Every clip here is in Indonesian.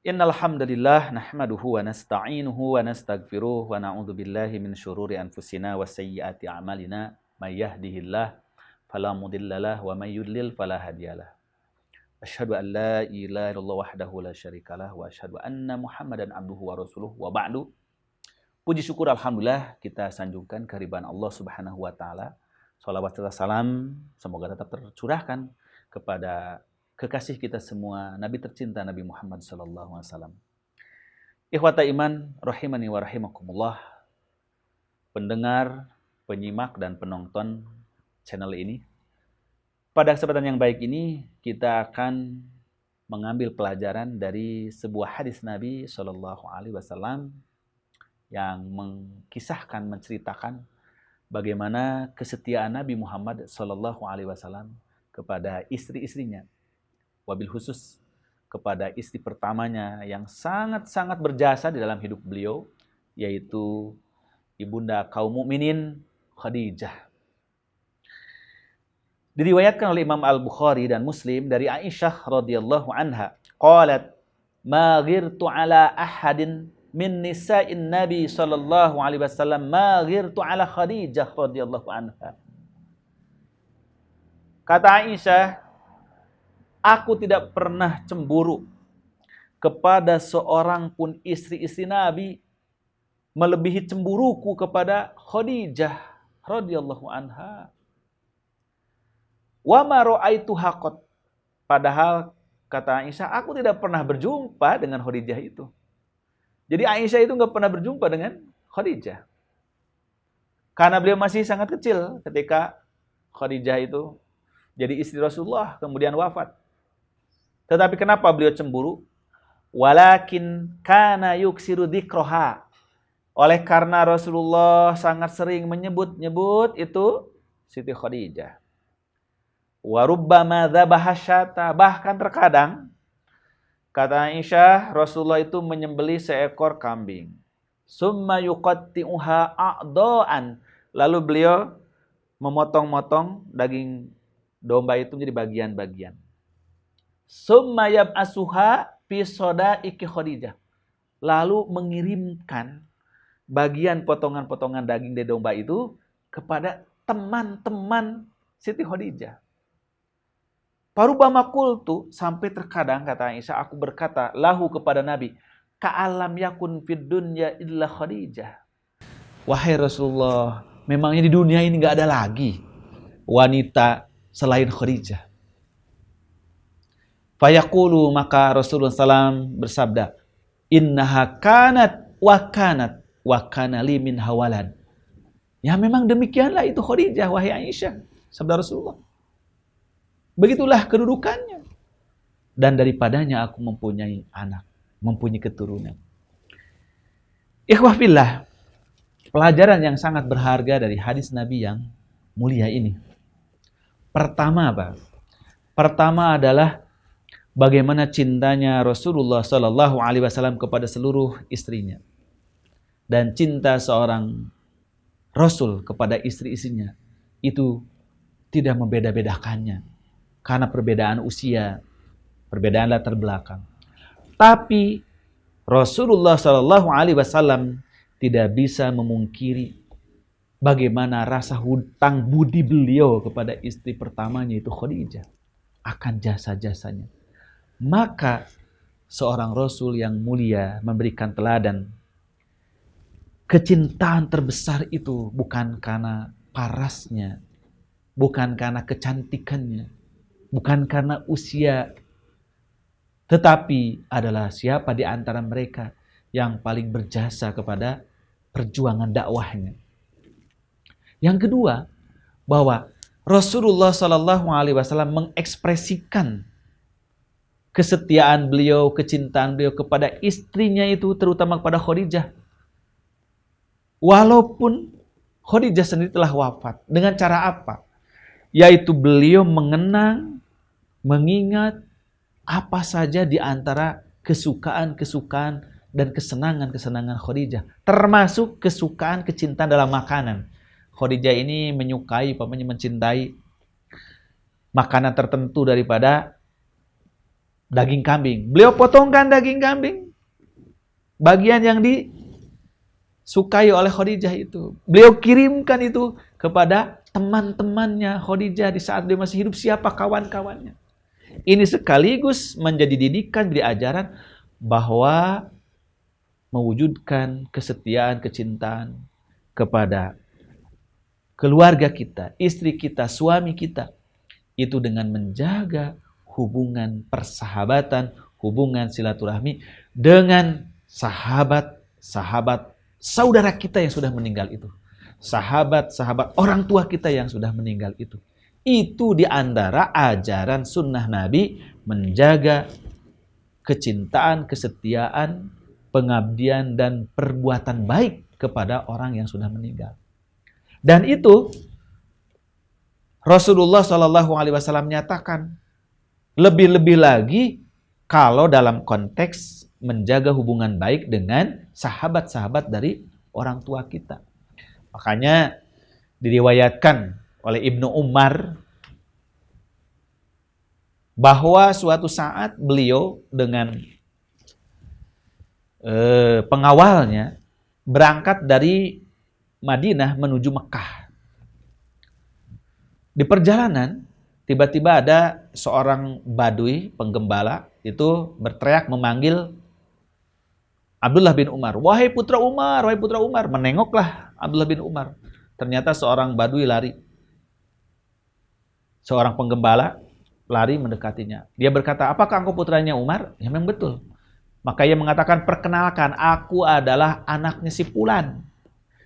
Innal hamdalillah nahmaduhu wa nasta'inuhu wa nastaghfiruh wa na'udzu billahi min syururi anfusina wa sayyiati a'malina may yahdihillah fala mudhillalah wa may yudlil fala hadiyalah. Asyhadu an la ilaha illallah wahdahu la syarikalah wa asyhadu anna Muhammadan abduhu wa rasuluh wa ba'du. Puji syukur alhamdulillah kita sanjungkan kehadiran Allah Subhanahu wa taala. Shalawat serta salam semoga tetap tercurahkan kepada kekasih kita semua, Nabi tercinta Nabi Muhammad sallallahu alaihi wasallam. Ikhwata iman rahimani wa rahimakumullah. Pendengar, penyimak dan penonton channel ini. Pada kesempatan yang baik ini kita akan mengambil pelajaran dari sebuah hadis Nabi sallallahu alaihi wasallam yang mengisahkan, menceritakan bagaimana kesetiaan Nabi Muhammad sallallahu alaihi wasallam kepada istri-istrinya. Wabil khusus kepada istri pertamanya yang sangat-sangat berjasa di dalam hidup beliau, yaitu ibunda kaum mukminin Khadijah. Diriwayatkan oleh Imam Al-Bukhari dan Muslim dari Aisyah radhiyallahu anha, qalat ma ghirtu ala ahadin min nisa'in Nabi sallallahu alaihi wasallam ma ghirtu ala Khadijah radhiyallahu anha. Kata Aisyah, aku tidak pernah cemburu kepada seorang pun istri-istri Nabi melebihi cemburuku kepada Khadijah radhiyallahu anha. Wa ma ra'aituha qat. Padahal kata Aisyah, aku tidak pernah berjumpa dengan Khadijah itu. Jadi Aisyah itu enggak pernah berjumpa dengan Khadijah. Karena beliau masih sangat kecil ketika Khadijah itu jadi istri Rasulullah kemudian wafat. Tetapi kenapa beliau cemburu? Walakin kana yuksiru dzikroha. Oleh karena Rasulullah sangat sering menyebut-nyebut itu Siti Khadijah. Wa rubbama dzabaha syata. Bahkan terkadang kata Aisyah, Rasulullah itu menyembelih seekor kambing. Summa yuqatti'uha a'daan. Lalu beliau memotong-motong daging domba itu menjadi bagian-bagian. Summa yab'asuha fi sadaiki Khadijah. Lalu mengirimkan bagian potongan-potongan daging dari domba itu kepada teman-teman Siti Khadijah. Parubama qultu, sampai terkadang kata Aisyah aku berkata lahu kepada Nabi, ka'alam yakun fid dunya illa Khadijah. Wahai Rasulullah, memangnya di dunia ini enggak ada lagi wanita selain Khadijah? Fayaqulu, maka Rasulullah SAW bersabda, innaha kanat wa kana li min hawalad. Ya memang demikianlah itu Khadijah, wahai Aisyah, sabda Rasulullah. Begitulah kedudukannya. Dan daripadanya aku mempunyai anak, mempunyai keturunan. Ikhwah fillah, pelajaran yang sangat berharga dari hadis Nabi yang mulia ini. Pertama apa? Pertama adalah bagaimana cintanya Rasulullah Sallallahu Alaihi Wasallam kepada seluruh istrinya, dan cinta seorang Rasul kepada istri-istrinya itu tidak membeda-bedakannya karena perbedaan usia, perbedaan latar belakang. Tapi Rasulullah Sallallahu Alaihi Wasallam tidak bisa memungkiri bagaimana rasa hutang budi beliau kepada istri pertamanya itu Khadijah akan jasa-jasanya. Maka seorang Rasul yang mulia memberikan teladan. Kecintaan terbesar itu bukan karena parasnya, bukan karena kecantikannya, bukan karena usia, tetapi adalah siapa di antara mereka yang paling berjasa kepada perjuangan dakwahnya. Yang kedua, bahwa Rasulullah SAW mengekspresikan kesetiaan beliau, kecintaan beliau kepada istrinya itu, terutama kepada Khadijah. Walaupun Khadijah sendiri telah wafat. Dengan cara apa? Yaitu beliau mengenang, mengingat apa saja di antara kesukaan-kesukaan dan kesenangan-kesenangan Khadijah. Termasuk kesukaan, kecintaan dalam makanan. Khadijah ini menyukai, mencintai makanan tertentu daripada daging kambing. Beliau potongkan daging kambing. Bagian yang disukai oleh Khadijah itu. Beliau kirimkan itu kepada teman-temannya Khadijah di saat dia masih hidup, siapa kawan-kawannya. Ini sekaligus menjadi didikan, menjadi ajaran bahwa mewujudkan kesetiaan, kecintaan kepada keluarga kita, istri kita, suami kita, itu dengan menjaga hubungan persahabatan, hubungan silaturahmi dengan sahabat-sahabat saudara kita yang sudah meninggal itu. Sahabat-sahabat orang tua kita yang sudah meninggal itu. Itu di antara ajaran sunnah Nabi menjaga kecintaan, kesetiaan, pengabdian, dan perbuatan baik kepada orang yang sudah meninggal. Dan itu Rasulullah SAW menyatakan, lebih-lebih lagi kalau dalam konteks menjaga hubungan baik dengan sahabat-sahabat dari orang tua kita. Makanya diriwayatkan oleh Ibnu Umar bahwa suatu saat beliau dengan pengawalnya berangkat dari Madinah menuju Mekah. Di perjalanan tiba-tiba ada seorang badui penggembala itu berteriak memanggil Abdullah bin Umar. Wahai putra Umar, wahai putra Umar. Menengoklah Abdullah bin Umar. Ternyata seorang badui lari. Seorang penggembala lari mendekatinya. Dia berkata, apakah engkau putranya Umar? Ya memang betul. Maka ia mengatakan, perkenalkan, aku adalah anaknya si Fulan.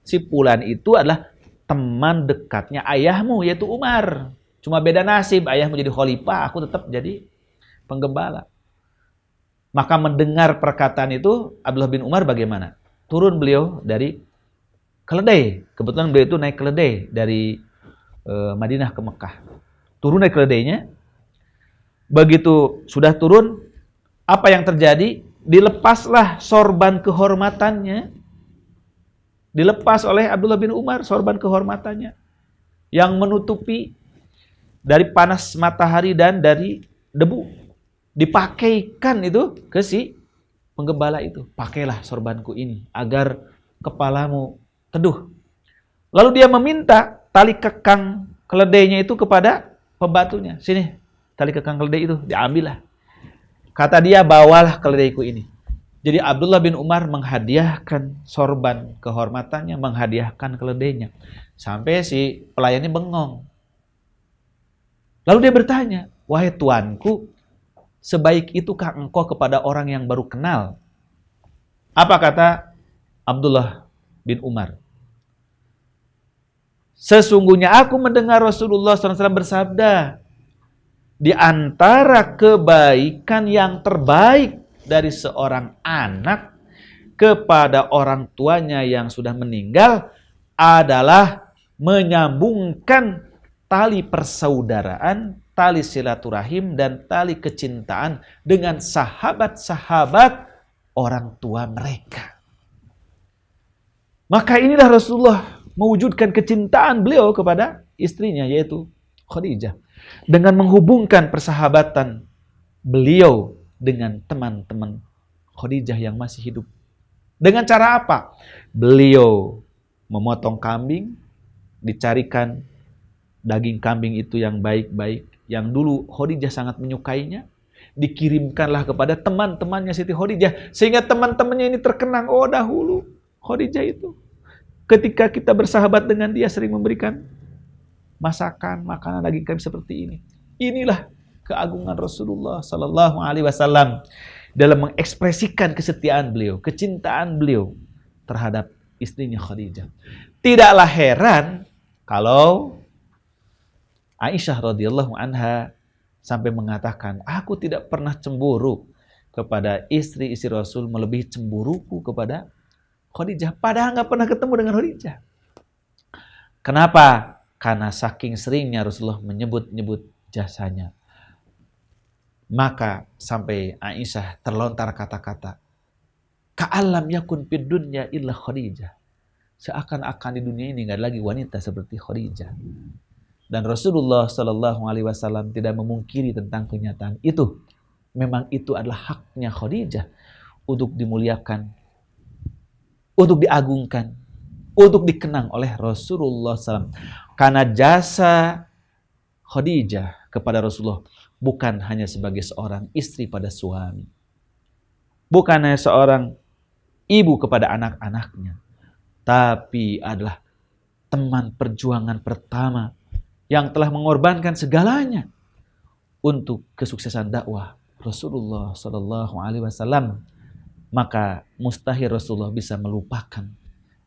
Si Fulan itu adalah teman dekatnya ayahmu, yaitu Umar. Cuma beda nasib, ayahmu jadi khalifah, aku tetap jadi penggembala. Maka mendengar perkataan itu, Abdullah bin Umar bagaimana? Turun beliau dari keledai. Kebetulan beliau itu naik keledai dari Madinah ke Mekah. Turun dari keledainya. Begitu sudah turun, apa yang terjadi? Dilepaslah sorban kehormatannya. Dilepas oleh Abdullah bin Umar sorban kehormatannya. Yang menutupi dari panas matahari dan dari debu. Dipakaikan itu ke si penggembala itu. Pakailah sorbanku ini agar kepalamu teduh. Lalu dia meminta tali kekang keledainya itu kepada pembantunya. Sini, tali kekang keledai itu diambillah. Kata dia, bawalah keledaiku ini. Jadi Abdullah bin Umar menghadiahkan sorban kehormatannya, menghadiahkan keledainya. Sampai si pelayannya bengong. Lalu dia bertanya, wahai tuanku, sebaik itukah engkau kepada orang yang baru kenal? Apa kata Abdullah bin Umar? Sesungguhnya aku mendengar Rasulullah SAW bersabda, di antara kebaikan yang terbaik dari seorang anak kepada orang tuanya yang sudah meninggal adalah menyambungkan tali persaudaraan, tali silaturahim, dan tali kecintaan dengan sahabat-sahabat orang tua mereka. Maka inilah Rasulullah mewujudkan kecintaan beliau kepada istrinya, yaitu Khadijah, dengan menghubungkan persahabatan beliau dengan teman-teman Khadijah yang masih hidup. Dengan cara apa? Beliau memotong kambing, dicarikan daging kambing itu yang baik-baik, yang dulu Khadijah sangat menyukainya, dikirimkanlah kepada teman-temannya Siti Khadijah, sehingga teman-temannya ini terkenang, oh dahulu Khadijah itu ketika kita bersahabat dengan dia sering memberikan masakan, makanan daging kambing seperti ini. Inilah keagungan Rasulullah Sallallahu Alaihi Wasallam dalam mengekspresikan kesetiaan beliau, kecintaan beliau terhadap istrinya Khadijah. Tidaklah heran kalau Aisyah radhiyallahu anha sampai mengatakan, aku tidak pernah cemburu kepada istri-istri Rasul melebihi cemburuku kepada Khadijah. Padahal nggak pernah ketemu dengan Khadijah. Kenapa? Karena saking seringnya Rasulullah menyebut-nyebut jasanya. Maka sampai Aisyah terlontar kata-kata, ka'alam yakun fid dunya illa Khadijah. Seakan-akan di dunia ini nggak ada lagi wanita seperti Khadijah. Dan Rasulullah Shallallahu Alaihi Wasallam tidak memungkiri tentang kenyataan itu. memang itu adalah haknya Khadijah untuk dimuliakan, untuk diagungkan, untuk dikenang oleh Rasulullah SAW. Karena jasa Khadijah kepada Rasulullah bukan hanya sebagai seorang istri pada suami, bukan hanya seorang ibu kepada anak-anaknya, tapi adalah teman perjuangan pertama yang telah mengorbankan segalanya untuk kesuksesan dakwah Rasulullah Sallallahu Alaihi Wasallam. Maka mustahil Rasulullah bisa melupakan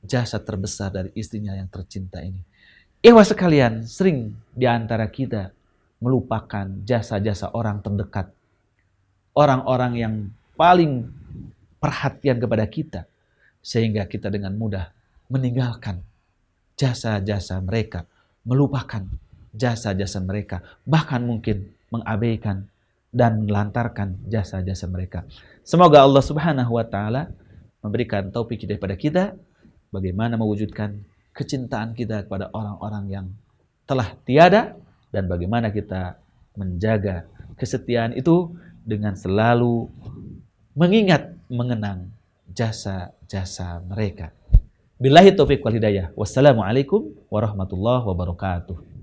jasa terbesar dari istrinya yang tercinta ini. Ikhwah sekalian, sering di antara kita melupakan jasa-jasa orang terdekat, orang-orang yang paling perhatian kepada kita, sehingga kita dengan mudah meninggalkan jasa-jasa mereka, melupakan jasa-jasa mereka, bahkan mungkin mengabaikan dan melantarkan jasa-jasa mereka. Semoga Allah Subhanahu wa taala memberikan taufik kepada kita bagaimana mewujudkan kecintaan kita kepada orang-orang yang telah tiada, dan bagaimana kita menjaga kesetiaan itu dengan selalu mengingat, mengenang jasa-jasa mereka. Billahi taufiq wal hidayah. Wassalamualaikum warahmatullahi wabarakatuh.